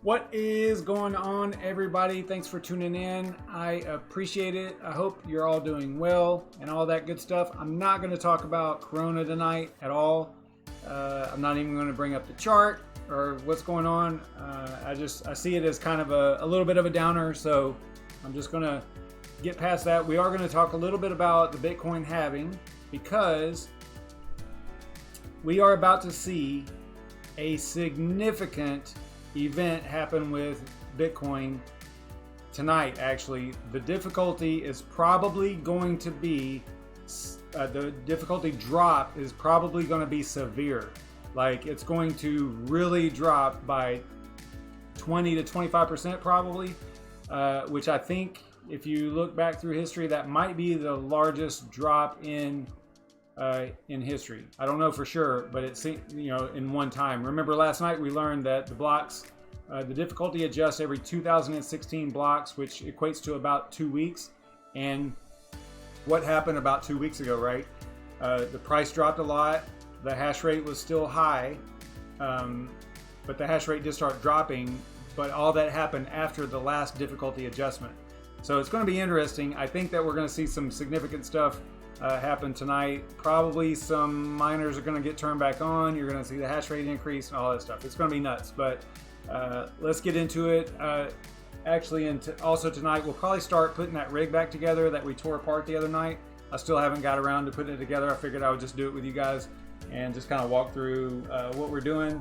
What is going on, everybody? Thanks for tuning in. I appreciate it. I hope you're all doing well and all that good stuff. I'm not going to talk about Corona tonight at all. I'm not even going to bring up the chart or what's going on. I see it as kind of a little bit of a downer, so I'm just going to get past that. We are going to talk a little bit about the Bitcoin halving because we are about to see a significant event happen with Bitcoin tonight. Actually, the difficulty is probably going to be the difficulty drop is probably going to be severe. Like, it's going to really drop by 20 to 25% probably, which I think if you look back through history, that might be the largest drop in history. I don't know for sure, but it seems, in one time. Remember last night we learned that the blocks, the difficulty adjusts every 2016 blocks, which equates to about 2 weeks. And what happened about 2 weeks ago, right? The price dropped a lot. The hash rate was still high, but the hash rate did start dropping. But all that happened after the last difficulty adjustment. So it's going to be interesting. I think that we're going to see some significant stuff happen tonight. Probably some miners are going to get turned back on. You're going to see the hash rate increase and all that stuff. It's going to be nuts, but let's get into it. Actually, and also tonight we'll probably start putting that rig back together that we tore apart the other night. I still haven't got around to putting it together. I figured I would just do it with you guys and just kind of walk through what we're doing.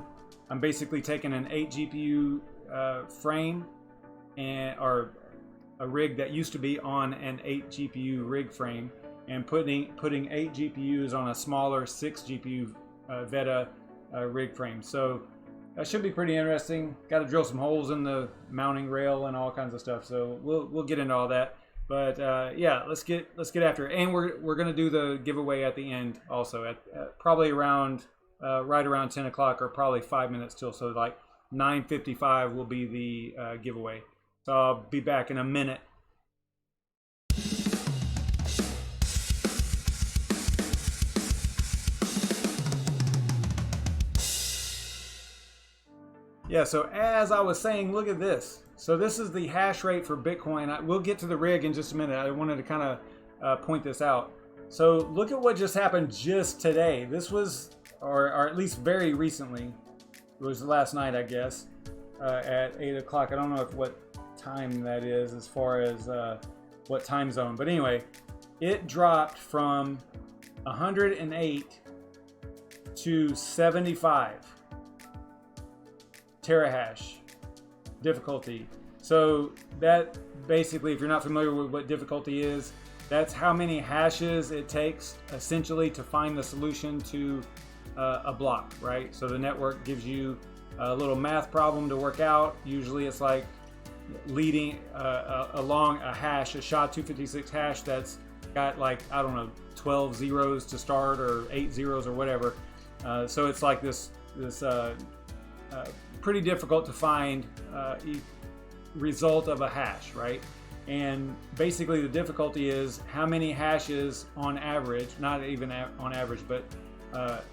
I'm basically taking an 8 GPU frame or a rig that used to be on an 8 GPU rig frame, and putting 8 GPUs on a smaller 6 GPU Veddha rig frame. So that should be pretty interesting. Got to drill some holes in the mounting rail and all kinds of stuff. So we'll get into all that. But yeah, let's get after it. And we're gonna do the giveaway at the end also at probably around right around 10 o'clock or probably 5 minutes till. So like 9:55 will be the giveaway. So I'll be back in a minute. Yeah, so as I was saying, look at this. So this is the hash rate for Bitcoin. We'll get to the rig in just a minute. I wanted to kind of point this out. So look at what just happened just today. This was, or at least very recently, it was last night, I guess, at 8 o'clock. I don't know what time that is as far as what time zone. But anyway, it dropped from 108 to 75. terahash difficulty. So that basically, if you're not familiar with what difficulty is, that's how many hashes it takes essentially to find the solution to a block, right? So the network gives you a little math problem to work out. Usually it's like leading along a hash, a SHA-256 hash that's got, like, I don't know, 12 zeros to start or 8 zeros or whatever. So it's like this pretty difficult to find result of a hash, right? And basically the difficulty is how many hashes on average, not even on average, but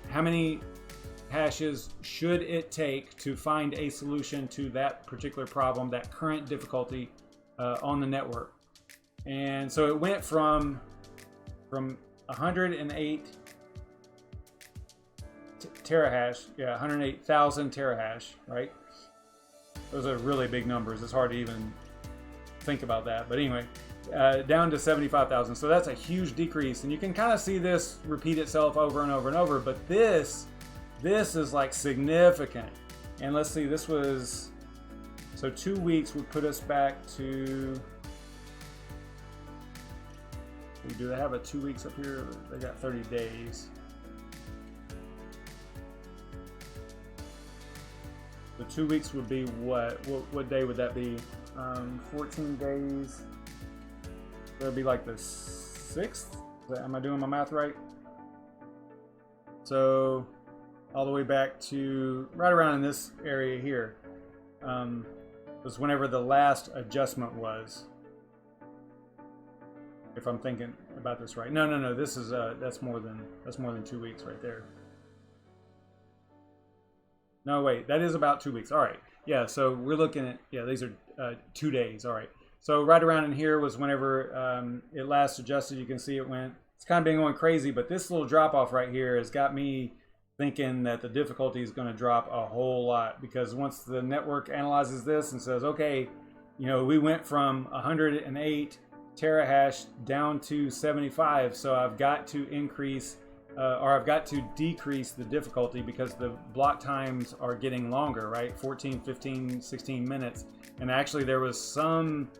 how many hashes should it take to find a solution to that particular problem, that current difficulty on the network. And so it went from 108 terahash, yeah, 108,000 terahash, right? Those are really big numbers. It's hard to even think about that. But anyway, down to 75,000. So that's a huge decrease. And you can kind of see this repeat itself over and over and over. But this is like significant. And let's see, this was, so 2 weeks would put us back to, do they have a 2 weeks up here? They got 30 days. The 2 weeks would be what day would that be? 14 days. That would be like the 6th. Am I doing my math right? So all the way back to right around in this area here was whenever the last adjustment was. If I'm thinking about this right. No. This is that's more than 2 weeks right there. No, wait, that is about 2 weeks. All right. Yeah, so we're looking at, yeah, these are 2 days. All right. So right around in here was whenever it last adjusted. You can see it went, it's kind of been going crazy, but this little drop off right here has got me thinking that the difficulty is going to drop a whole lot, because once the network analyzes this and says, okay, you know, we went from 108 terahash down to 75, so I've got to increase or I've got to decrease the difficulty because the block times are getting longer, right? 14, 15, 16 minutes. And actually there was some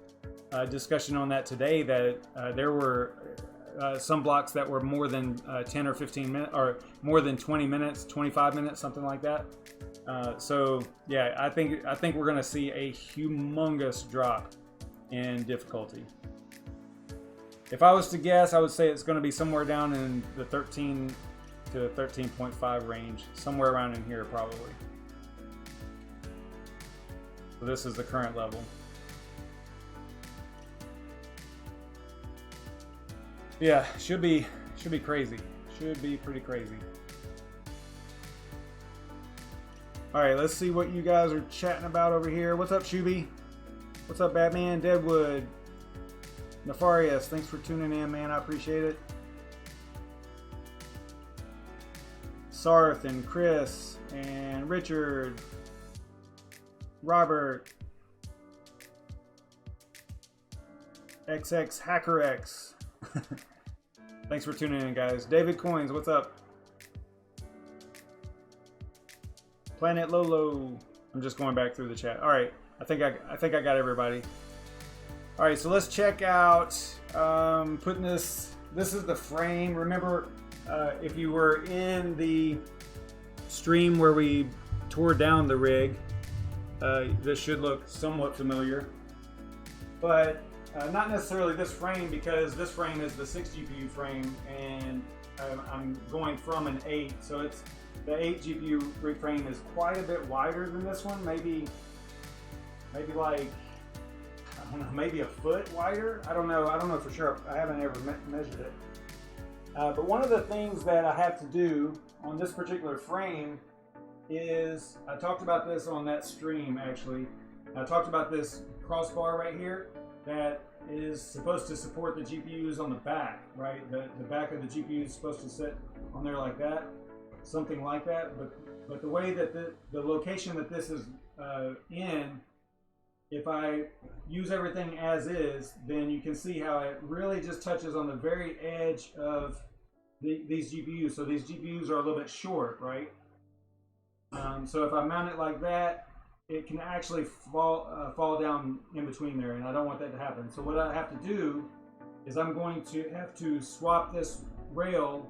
discussion on that today that there were some blocks that were more than 10 or 15 minutes, or more than 20 minutes, 25 minutes, something like that. So yeah, I think we're going to see a humongous drop in difficulty. If I was to guess, I would say it's going to be somewhere down in the 13 to 13.5 range, somewhere around in here probably. So this is the current level. Yeah, should be crazy. Should be pretty crazy. All right, let's see what you guys are chatting about over here. What's up, Shuby? What's up, Batman? Deadwood. Nefarious, thanks for tuning in, man. I appreciate it. Sarth and Chris and Richard, Robert, XX HackerX. Thanks for tuning in, guys. David Coins, what's up? Planet Lolo. I'm just going back through the chat. All right, I think I got everybody. All right, so let's check out putting this. This is the frame. Remember, if you were in the stream where we tore down the rig, this should look somewhat familiar, but not necessarily this frame, because this frame is the 6 GPU frame, and I'm going from an 8, so it's the 8 GPU rig frame is quite a bit wider than this one. Maybe like, I don't know, maybe a foot wider. I don't know for sure. I haven't ever measured it. But one of the things that I have to do on this particular frame is, I talked about this on that stream actually. I talked about this crossbar right here that is supposed to support the GPUs on the back, right? The back of the GPU is supposed to sit on there like that, something like that. But the way that the location that this is in, if I use everything as is, then you can see how it really just touches on the very edge of these GPUs. So these GPUs are a little bit short, right? So if I mount it like that, it can actually fall down in between there, and I don't want that to happen. So what I have to do is I'm going to have to swap this rail,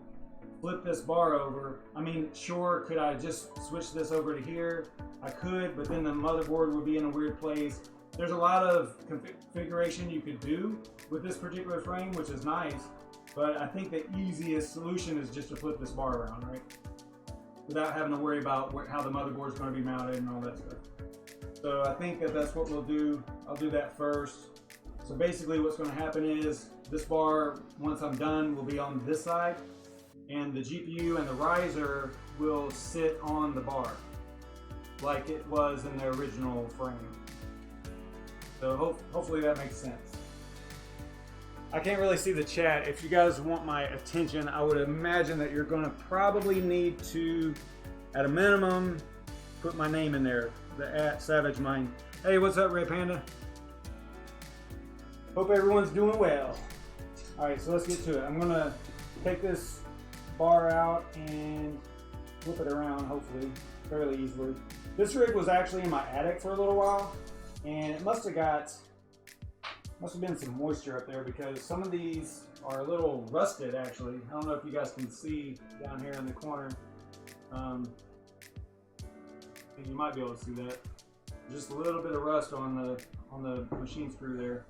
flip this bar over. I mean, sure, could I just switch this over to here? I could, but then the motherboard would be in a weird place. There's a lot of configuration you could do with this particular frame, which is nice, but I think the easiest solution is just to flip this bar around, right? Without having to worry about how the motherboard is going to be mounted and all that stuff. So I think that's what we'll do. I'll do that first. So basically what's going to happen is this bar, once I'm done, will be on this side, and the GPU and the riser will sit on the bar like it was in the original frame. So hopefully that makes sense. I can't really see the chat. If you guys want my attention, I would imagine that you're going to probably need to, at a minimum, put my name in there, the @SavageMine. Hey, what's up, Red Panda? Hope everyone's doing well. All right, so let's get to it. I'm going to take this bar out and flip it around, hopefully, fairly easily. This rig was actually in my attic for a little while, and it must have been some moisture up there, because some of these are a little rusted actually. I don't know if you guys can see down here in the corner. I think you might be able to see that. Just a little bit of rust on the machine screw there.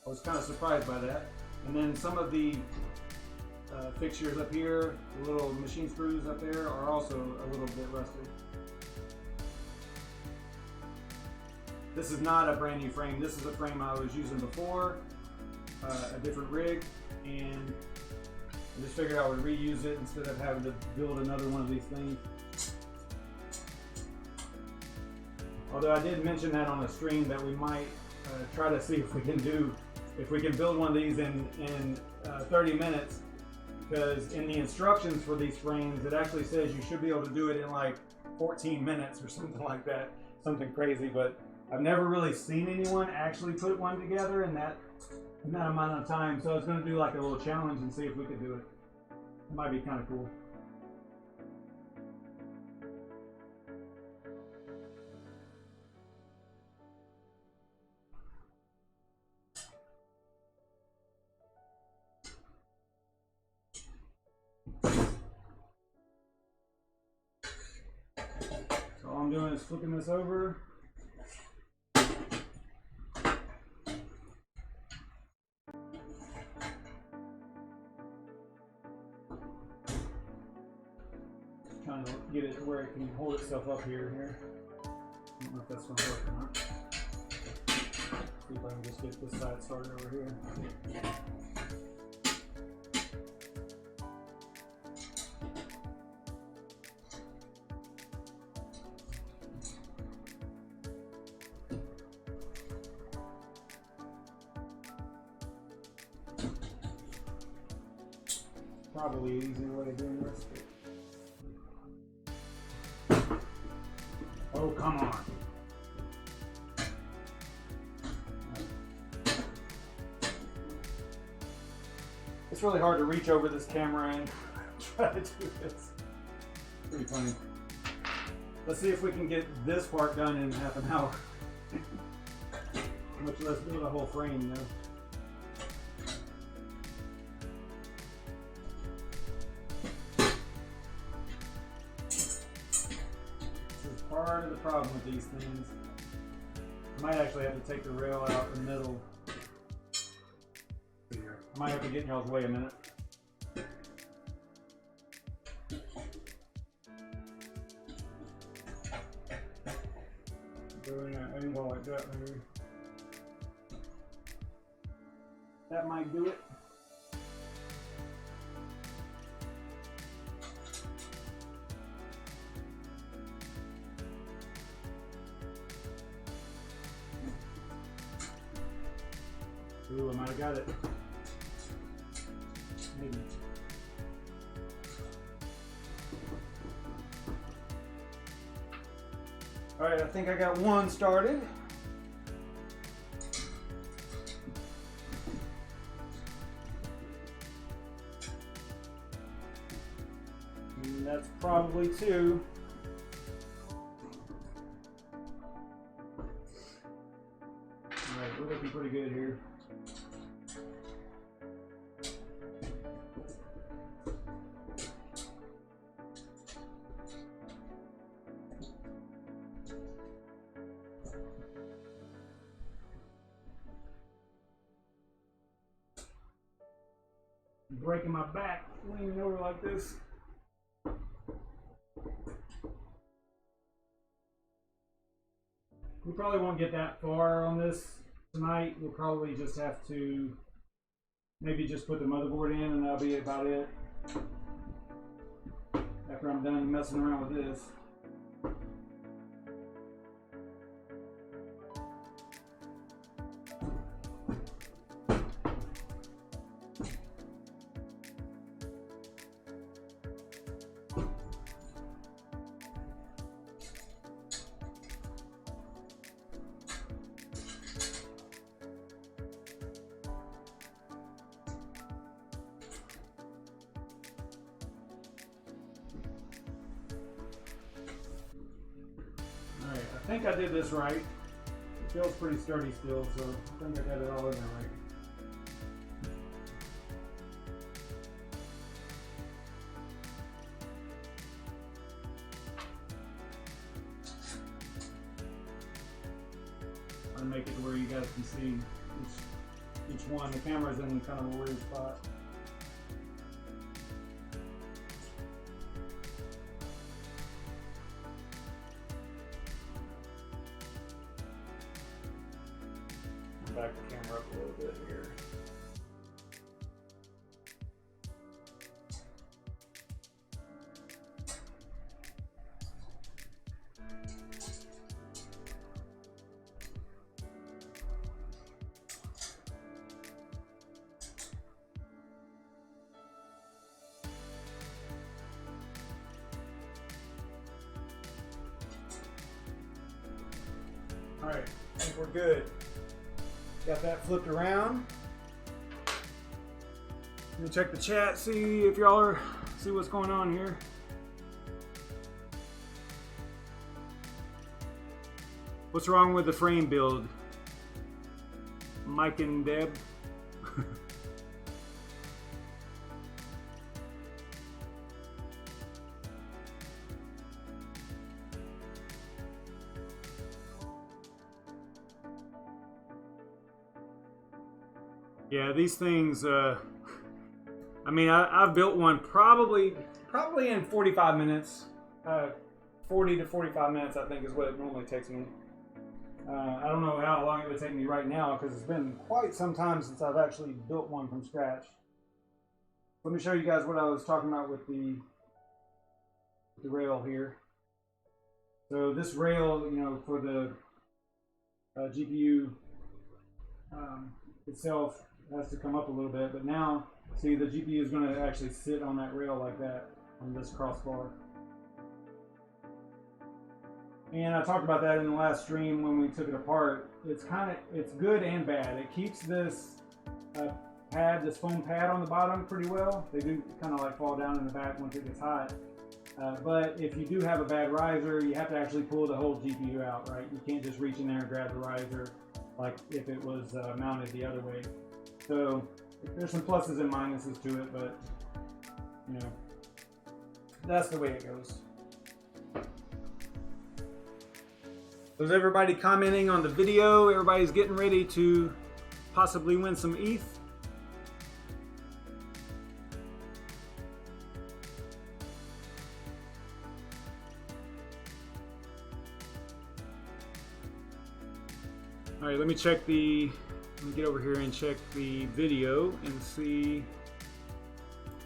I was kind of surprised by that. And then some of the fixtures up here, the little machine screws up there, are also a little bit rusted. This is not a brand new frame. This is a frame I was using before, a different rig, and I just figured I would reuse it instead of having to build another one of these things. Although I did mention that on a stream that we might try to see if we can build one of these in 30 minutes, because in the instructions for these frames it actually says you should be able to do it in like 14 minutes or something like that, something crazy. But I've never really seen anyone actually put one together in that amount of time, so I was going to do like a little challenge and see if we could do it. It might be kind of cool. So all I'm doing is flipping this over. Trying to get it to where it can hold itself up here. I don't know if that's going to work or not. See if I can just get this side started over here. Probably an easier way of doing this. Oh, come on. It's really hard to reach over this camera and try to do this. Pretty funny. Let's see if we can get this part done in half an hour. Much less build a whole frame, you know. Part of the problem with these things. I might actually have to take the rail out in the middle. I might have to get in y'all's way a minute. Doing an angle like that maybe. That might do it. Ooh, I might have got it. Maybe. Alright, I think I got one started. And that's probably two. Alright, we're looking pretty good here. Breaking my back, leaning over like this. We probably won't get that far on this tonight. We'll probably just have to maybe just put the motherboard in and that'll be about it. After I'm done messing around with this. I think I did this right. It feels pretty sturdy still, so I think I got it all in there right. I'll make it to where you guys can see each one. The camera's in kind of a weird spot. Back the camera up a little bit here. All right, I think we're good. Got that flipped around. Let me check the chat, see if y'all are, see what's going on here. What's wrong with the frame build? Mike and Deb. Yeah, these things, I mean, I've built one probably in 45 minutes. 40 to 45 minutes, I think, is what it normally takes me. I don't know how long it would take me right now because it's been quite some time since I've actually built one from scratch. Let me show you guys what I was talking about with the rail here. So this rail, you know, for the GPU itself has to come up a little bit, but now see the GPU is going to actually sit on that rail like that on this crossbar. And I talked about that in the last stream when we took it apart. It's good and bad. It keeps this pad, this foam pad on the bottom pretty well. They do kind of like fall down in the back once it gets hot. But if you do have a bad riser, you have to actually pull the whole GPU out, right? You can't just reach in there and grab the riser like if it was mounted the other way. So there's some pluses and minuses to it, but you know, that's the way it goes. So is everybody commenting on the video? Everybody's getting ready to possibly win some ETH. All right, let me get over here and check the video and see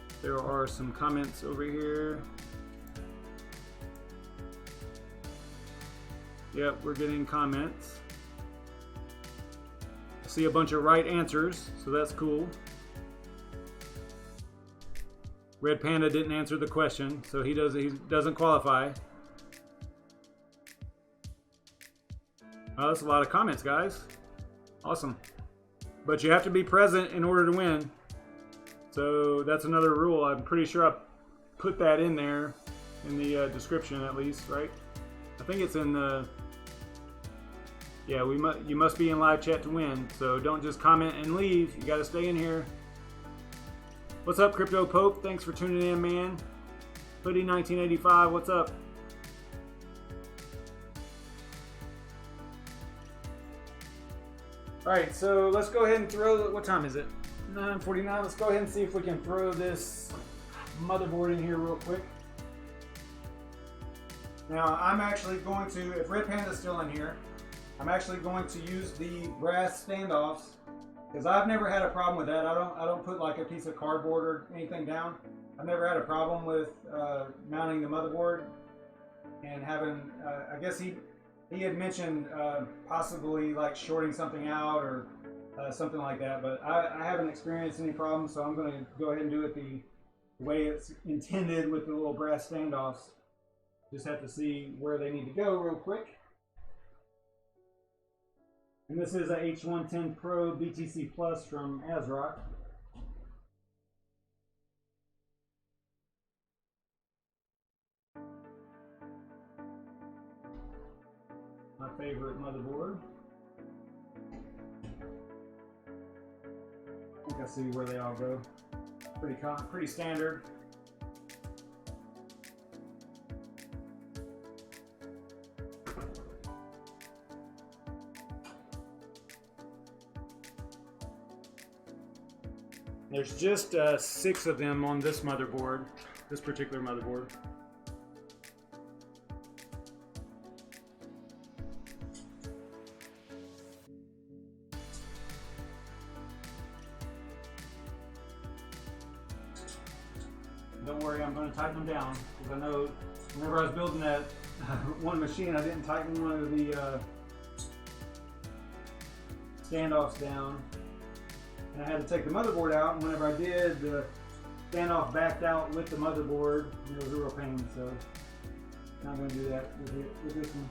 if there are some comments over here. Yep, we're getting comments. I see a bunch of right answers, so that's cool. Red Panda didn't answer the question, so he doesn't qualify. Oh, that's a lot of comments, guys. Awesome. But you have to be present in order to win. So that's another rule. I'm pretty sure I put that in there in the description at least, right? I think it's in the... Yeah, you must be in live chat to win. So don't just comment and leave. You got to stay in here. What's up, Crypto Pope? Thanks for tuning in, man. Hoodie 1985, what's up? Alright, so let's go ahead and throw, what time is it? 9:49. Let's go ahead and see if we can throw this motherboard in here real quick. Now, I'm actually going to, if Red Panda's still in here, I'm actually going to use the brass standoffs because I've never had a problem with that. I don't put like a piece of cardboard or anything down. I've never had a problem with mounting the motherboard and having, I guess he had mentioned possibly like shorting something out or something like that, but I haven't experienced any problems, so I'm going to go ahead and do it the way it's intended with the little brass standoffs. Just have to see where they need to go real quick. And this is a H110 Pro BTC Plus from ASRock. My favorite motherboard. I think I see where they all go. Pretty standard. There's just 6 of them on this motherboard, this particular motherboard. Don't worry, I'm going to tighten them down because I know whenever I was building that one machine, I didn't tighten one of the standoffs down. And I had to take the motherboard out, and whenever I did, the standoff backed out with the motherboard, and it was a real pain, so I'm not going to do that with this one.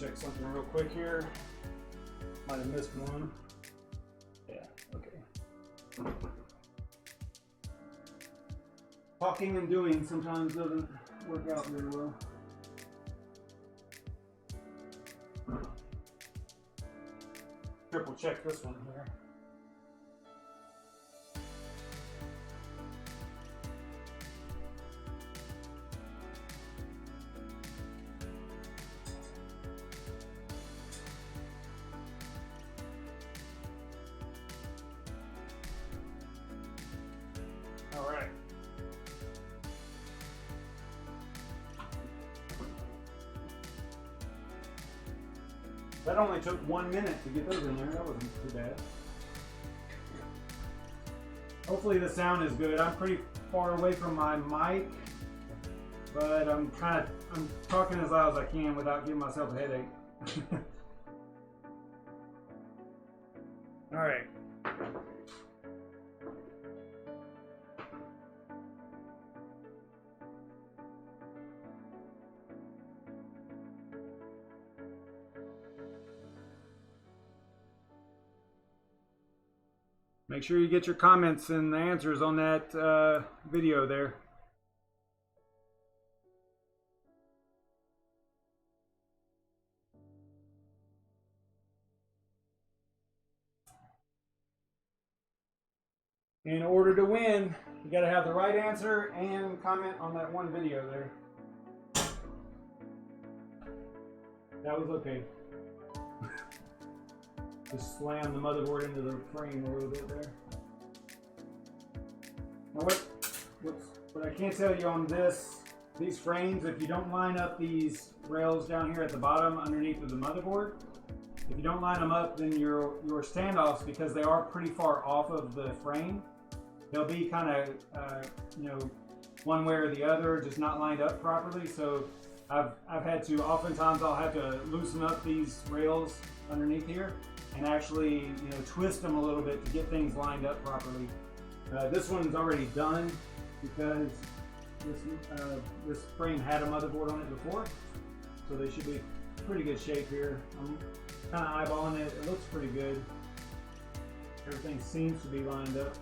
check something real quick here. Might have missed one. Yeah, okay. Talking and doing sometimes doesn't work out very well. Triple check this one here. All right. That only took 1 minute to get those in there. That wasn't too bad. Hopefully the sound is good. I'm pretty far away from my mic, but I'm talking as loud as I can without giving myself a headache. All right. Make sure you get your comments and the answers on that video there. In order to win, you gotta have the right answer and comment on that one video there. That was okay. Just slam the motherboard into the frame a little bit there. Now what I can't tell you on these frames, if you don't line up these rails down here at the bottom underneath of the motherboard, if you don't line them up, then your standoffs, because they are pretty far off of the frame, they'll be kind of you know, one way or the other, just not lined up properly. So I've had to, oftentimes I'll have to loosen up these rails underneath here and actually, you know, twist them a little bit to get things lined up properly. This one's already done because this frame had a motherboard on it before, so they should be pretty good shape here. I'm kind of eyeballing it. It looks pretty good. Everything seems to be lined up.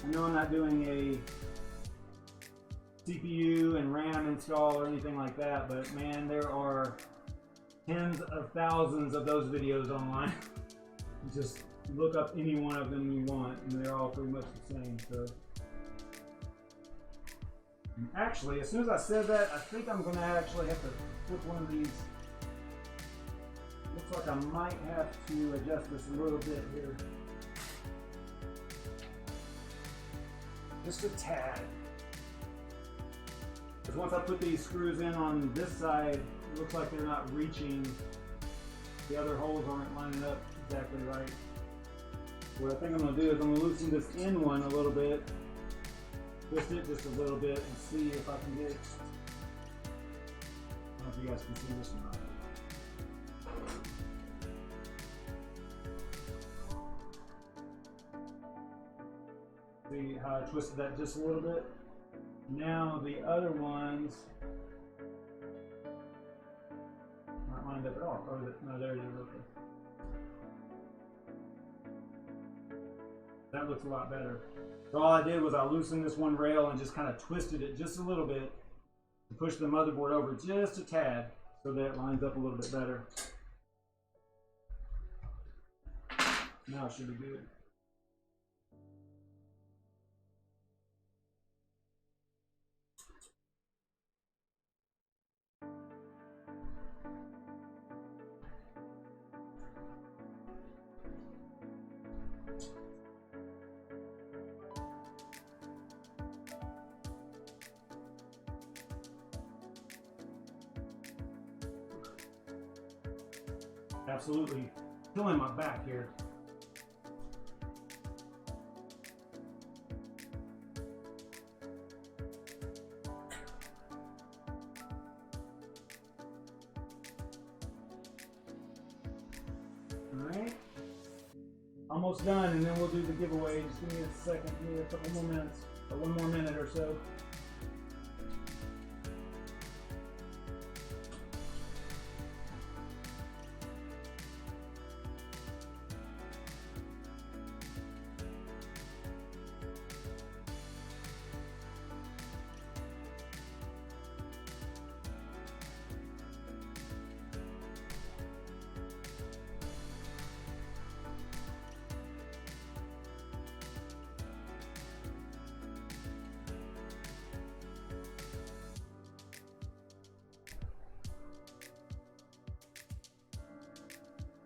I know I'm not doing a CPU and RAM install or anything like that, but man, there are tens of thousands of those videos online. Just look up any one of them you want, and they're all pretty much the same. So, and actually, as soon as I said that, I think I'm going to actually have to flip one of these. Looks like I might have to adjust this a little bit here. Just a tad. Because once I put these screws in on this side, it looks like they're not reaching. The other holes aren't lining up exactly right. What I think I'm going to do is I'm going to loosen this in one a little bit, twist it just a little bit, and see if I can get, I don't know if you guys can see this or not. See how I twisted that just a little bit? Now the other ones not lined up at all. Oh, no, there it is. Okay. That looks a lot better. So all I did was I loosened this one rail and just kind of twisted it just a little bit to push the motherboard over just a tad so that it lines up a little bit better. Now it should be good. Absolutely killing my back here. All right. Almost done, and then we'll do the giveaway. Just give me a second here, a couple more minutes, or 1 more minute or so.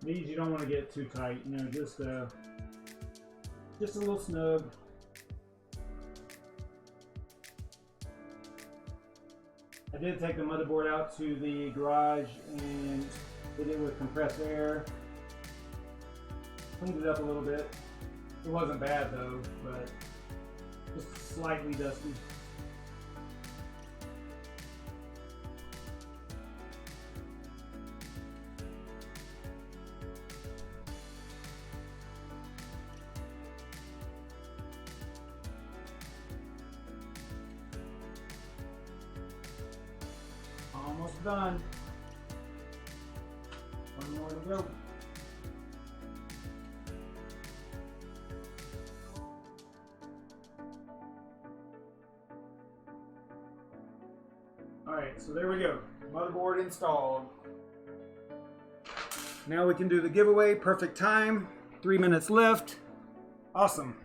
These you don't want to get too tight, you know, just a little snug. I did take the motherboard out to the garage and did it with compressed air. Cleaned it up a little bit. It wasn't bad though, but just slightly dusty. Almost done. 1 more to go. Alright, so there we go. Motherboard installed. Now we can do the giveaway. Perfect time. 3 minutes left. Awesome.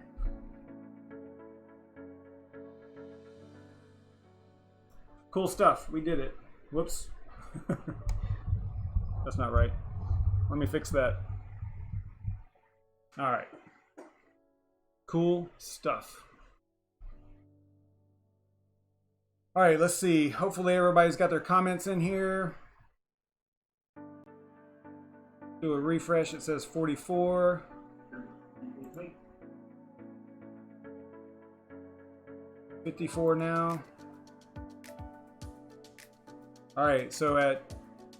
Cool stuff. We did it. Whoops. That's not right. Let me fix that. All right. Cool stuff. All right, let's see. Hopefully everybody's got their comments in here. Do a refresh. It says 44. 54 now. All right, so at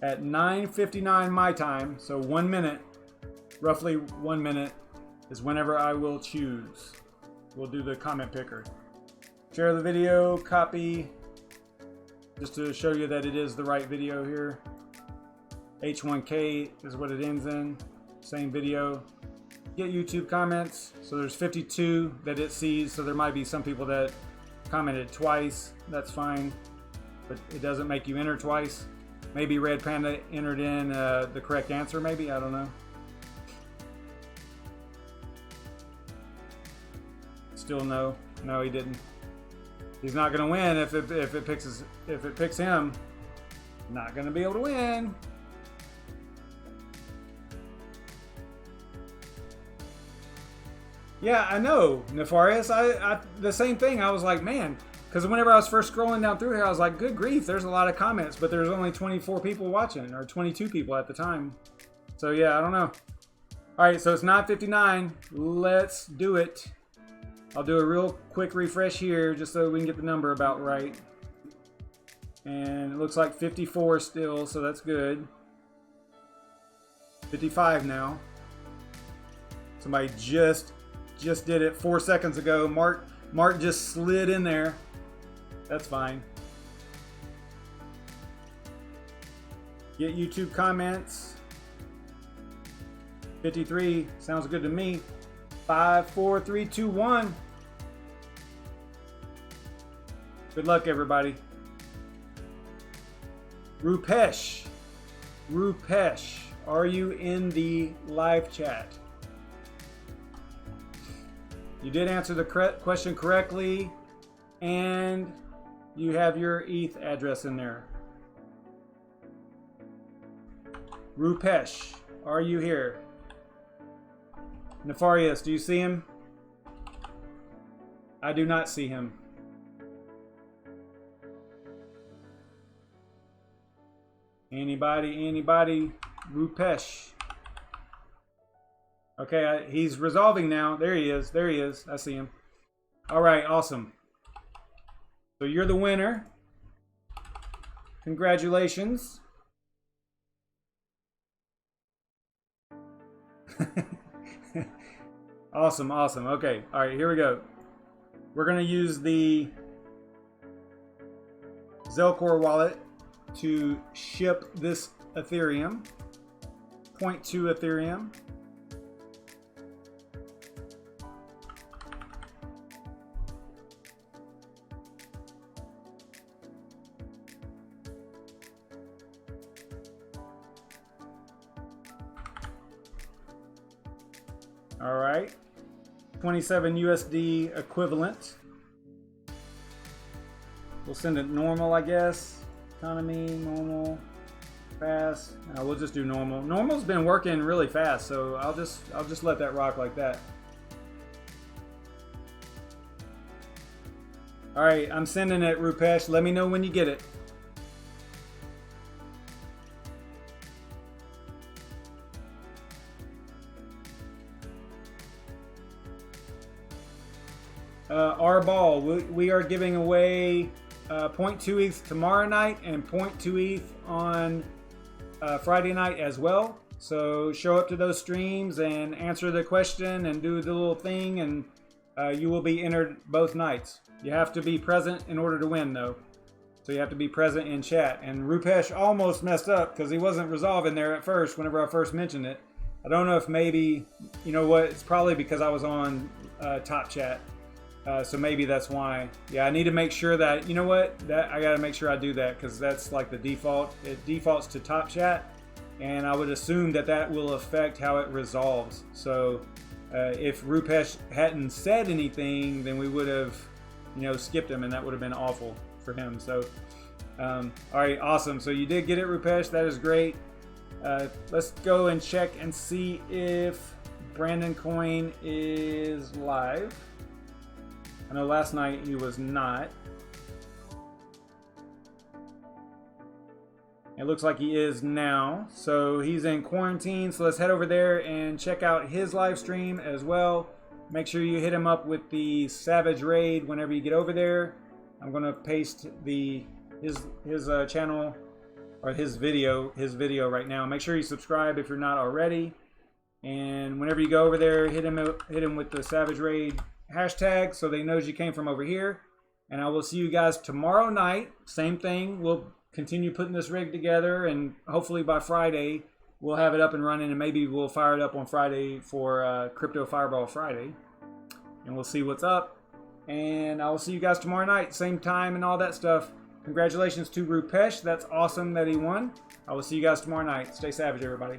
9:59 my time, so 1 minute, roughly 1 minute, is whenever I will choose. We'll do the comment picker. Share the video, copy, just to show you that it is the right video here. H1K is what it ends in, same video. Get YouTube comments, so there's 52 that it sees, so there might be some people that commented twice, that's fine. But it doesn't make you enter twice. Maybe Red Panda entered in the correct answer, maybe, I don't know. Still no, no he didn't. He's not gonna win if it picks him. Not gonna be able to win. Yeah, I know, Nefarious. I the same thing. I was like, man. Because whenever I was first scrolling down through here, I was like, good grief, there's a lot of comments, but there's only 24 people watching, or 22 people at the time. So yeah, I don't know. All right, so it's 9:59. Let's do it. I'll do a real quick refresh here, just so we can get the number about right. And it looks like 54 still, so that's good. 55 now. Somebody just did it 4 seconds ago. Mark just slid in there. That's fine. Get YouTube comments. 53 sounds good to me. 5, 4, 3, 2, 1. Good luck, everybody. Rupesh, are you in the live chat? You did answer the question correctly, and you have your ETH address in there. Rupesh, are you here? Nefarious, do you see him? I do not see him. Anybody? Rupesh. Okay, he's resolving now. There he is. I see him. All right, awesome. So you're the winner. Congratulations. Awesome, awesome. Okay, all right, here we go. We're gonna use the Zelcore wallet to ship this Ethereum, 0.2 Ethereum. All right, 27 USD equivalent. We'll send it normal, I guess. Economy, normal, fast. We'll just do normal. Normal's been working really fast, so I'll just let that rock like that. All right, I'm sending it, Rupesh. Let me know when you get it. Our ball, we are giving away 0.2 ETH tomorrow night and 0.2 ETH on Friday night as well. So show up to those streams and answer the question and do the little thing, and you will be entered both nights. You have to be present in order to win, though. So you have to be present in chat. And Rupesh almost messed up because he wasn't resolving there at first whenever I first mentioned it. I don't know if maybe, you know what, it's probably because I was on top chat. So maybe that's why. Yeah, I need to make sure that, you know what, that I got to make sure I do that, because that's like the default. It defaults to top chat, and I would assume that that will affect how it resolves. So if Rupesh hadn't said anything, then we would have, you know, skipped him, and that would have been awful for him. So all right, awesome. So you did get it, Rupesh. That is great. Let's go and check and see if Brandon Coin is live. I know last night he was not. It looks like he is now. So he's in quarantine. So let's head over there and check out his live stream as well. Make sure you hit him up with the Savage Raid whenever you get over there. I'm going to paste his channel, or his video right now. Make sure you subscribe if you're not already. And whenever you go over there, hit him with the Savage Raid hashtag so they knows you came from over here. And I will see you guys tomorrow night. Same thing. We'll continue putting this rig together, and hopefully by Friday we'll have it up and running, and maybe we'll fire it up on Friday for Crypto Fireball Friday, and we'll see what's up. And I will see you guys tomorrow night, same time and all that stuff. Congratulations to Rupesh. That's awesome that he won. I will see you guys tomorrow night. Stay savage, everybody.